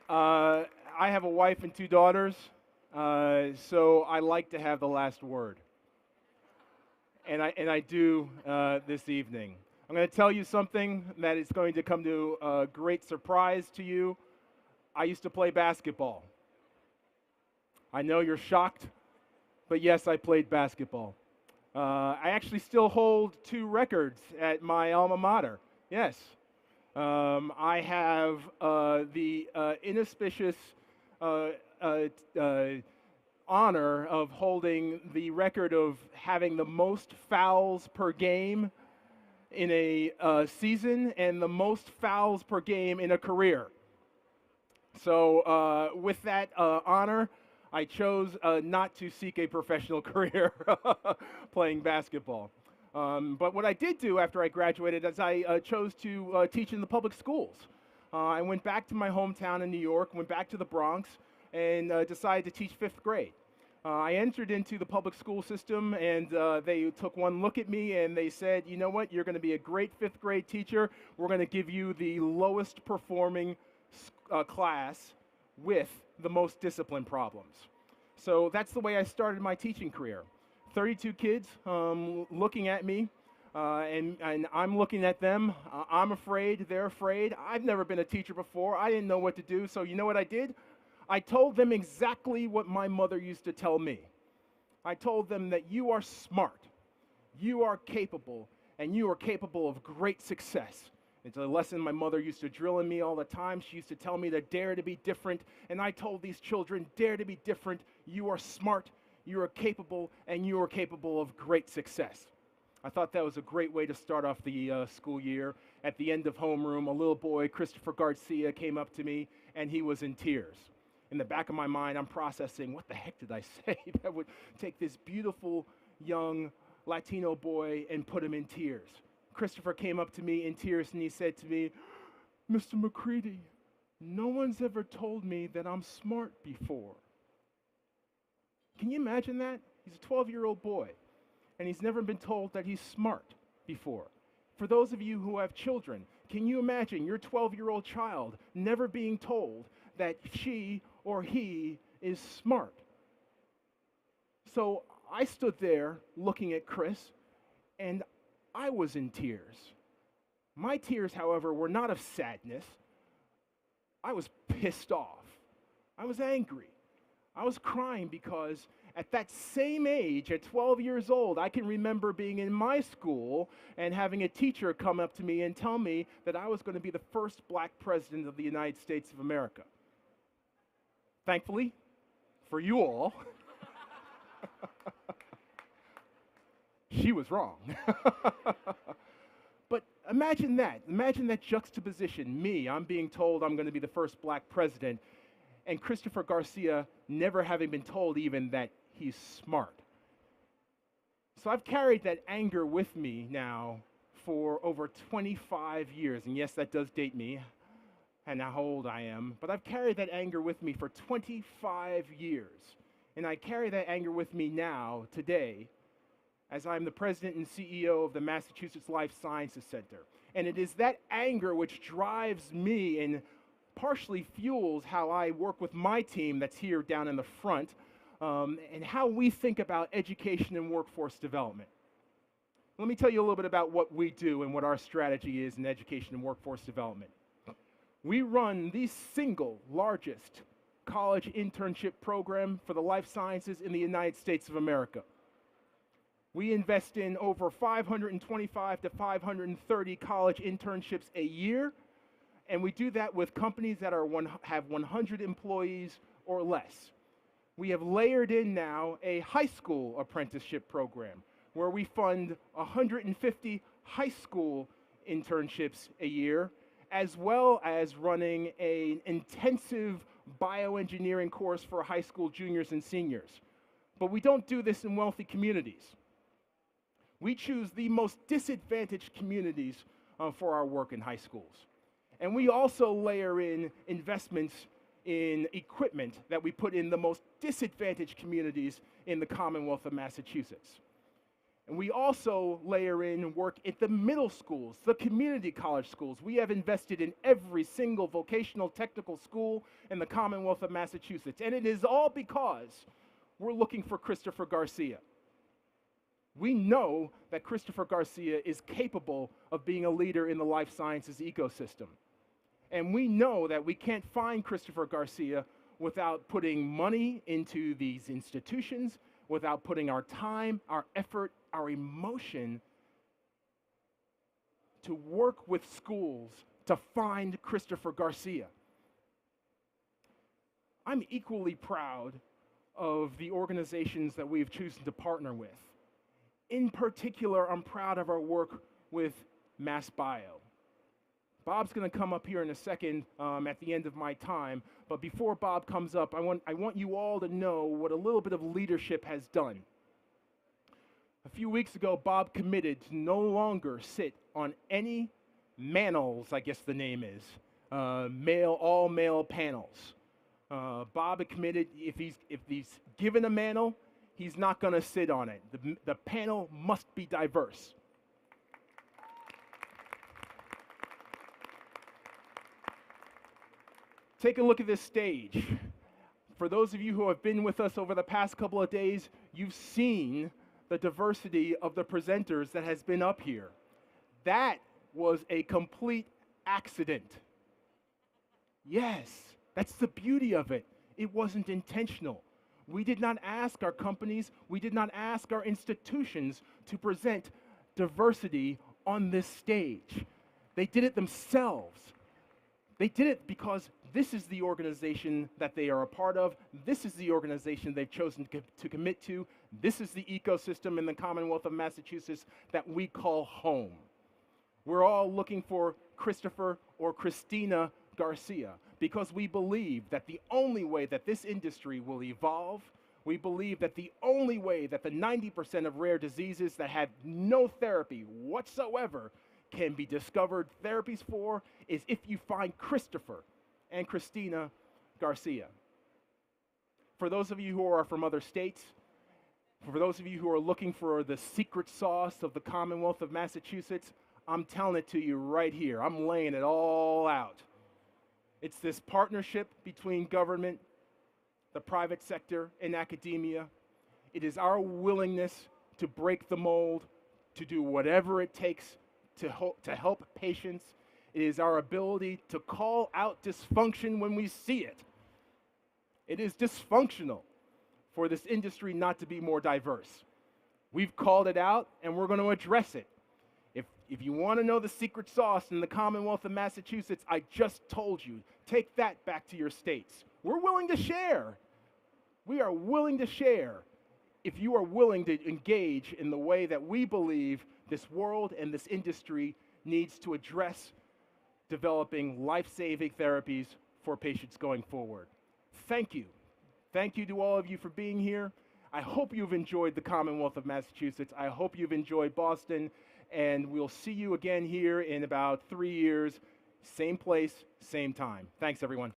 Uh, I have a wife and two daughters, so I like to have the last word, and I do this evening. I'm going to tell you something that is going to come to a great surprise to you. I used to play basketball. I know you're shocked, but yes, I played basketball. I actually still hold two records at my alma mater. Yes, I have the inauspicious uh, uh, uh, honor of holding the record of having the most fouls per game in a season and the most fouls per game in a career. So, with that honor, I chose not to seek a professional career playing basketball. But what I did do after I graduated is I chose to teach in the public schools. I went back to my hometown in New York, went back to the Bronx, and decided to teach fifth grade. I entered into the public school system, and they took one look at me and they said, you know what, you're going to be a great fifth grade teacher. We're going to give you the lowest performing class with the most discipline problems. So that's the way I started my teaching career. 32 kids looking at me, and I'm looking at them. I'm afraid, they're afraid. I've never been a teacher before. I didn't know what to do. So you know what I did? I told them exactly what my mother used to tell me. I told them that you are smart, you are capable, and you are capable of great success. It's a lesson my mother used to drill in me all the time. She used to tell me to dare to be different. And I told these children, dare to be different. You are smart, you are capable, and you are capable of great success. I thought that was a great way to start off the school year. At the end of homeroom, a little boy, Christopher Garcia, came up to me, and he was in tears. In the back of my mind, I'm processing, what the heck did I say that would take this beautiful young Latino boy and put him in tears? Christopher came up to me in tears and he said to me, Mr. McCready, no one's ever told me that I'm smart before. Can you imagine that? He's a 12-year-old boy and he's never been told that he's smart before. For those of you who have children, can you imagine your 12-year-old child never being told that she or he is smart? So I stood there looking at Chris, and I was in tears. My tears, however, were not of sadness. I was pissed off. I was angry. I was crying because at that same age, at 12 years old, I can remember being in my school and having a teacher come up to me and tell me that I was going to be the first black president of the United States of America. Thankfully, for you all, she was wrong. But imagine that. Imagine that juxtaposition. Me, I'm being told I'm going to be the first black president, and Christopher Garcia never having been told even that he's smart. So I've carried that anger with me now for over 25 years. And yes, that does date me and how old I am. But I've carried that anger with me for 25 years. And I carry that anger with me now, today, as I'm the president and CEO of the Massachusetts Life Sciences Center. And it is that anger which drives me and partially fuels how I work with my team that's here down in the front, and how we think about education and workforce development. Let me tell you a little bit about what we do and what our strategy is in education and workforce development. We run the single largest college internship program for the life sciences in the United States of America. We invest in over 525 to 530 college internships a year, and we do that with companies that have 100 employees or less. We have layered in now a high school apprenticeship program where we fund 150 high school internships a year, as well as running an intensive bioengineering course for high school juniors and seniors. But we don't do this in wealthy communities. We choose the most disadvantaged communities for our work in high schools. And we also layer in investments in equipment that we put in the most disadvantaged communities in the Commonwealth of Massachusetts. And we also layer in work at the middle schools, the community college schools. We have invested in every single vocational technical school in the Commonwealth of Massachusetts. And it is all because we're looking for Christopher Garcia. We know that Christopher Garcia is capable of being a leader in the life sciences ecosystem. And we know that we can't find Christopher Garcia without putting money into these institutions, without putting our time, our effort, our emotion to work with schools to find Christopher Garcia. I'm equally proud of the organizations that we've chosen to partner with. In particular, I'm proud of our work with MassBio. Bob's going to come up here in a second at the end of my time, but before Bob comes up, I want you all to know what a little bit of leadership has done. A few weeks ago, Bob committed to no longer sit on any manels, I guess the name is, all-male panels. Bob had committed, if he's given a manel, he's not going to sit on it. The panel must be diverse. Take a look at this stage. For those of you who have been with us over the past couple of days, you've seen the diversity of the presenters that has been up here. That was a complete accident. Yes, that's the beauty of it. It wasn't intentional. We did not ask our companies, we did not ask our institutions to present diversity on this stage. They did it themselves. They did it because this is the organization that they are a part of. This is the organization they've chosen to commit to. This is the ecosystem in the Commonwealth of Massachusetts that we call home. We're all looking for Christopher or Christina Garcia because we believe that the only way that this industry will evolve, we believe that the only way that the 90% of rare diseases that have no therapy whatsoever can be discovered therapies for is if you find Christopher and Christina Garcia. For those of you who are from other states, for those of you who are looking for the secret sauce of the Commonwealth of Massachusetts, I'm telling it to you right here. I'm laying it all out. It's this partnership between government, the private sector, and academia. It is our willingness to break the mold, to do whatever it takes to help patients. It is our ability to call out dysfunction when we see it. It is dysfunctional for this industry not to be more diverse. We've called it out, and we're going to address it. If you want to know the secret sauce in the Commonwealth of Massachusetts, I just told you, take that back to your states. We're willing to share. We are willing to share if you are willing to engage in the way that we believe this world and this industry needs to address developing life-saving therapies for patients going forward. Thank you. Thank you to all of you for being here. I hope you've enjoyed the Commonwealth of Massachusetts. I hope you've enjoyed Boston. And we'll see you again here in about 3 years. Same place, same time. Thanks, everyone.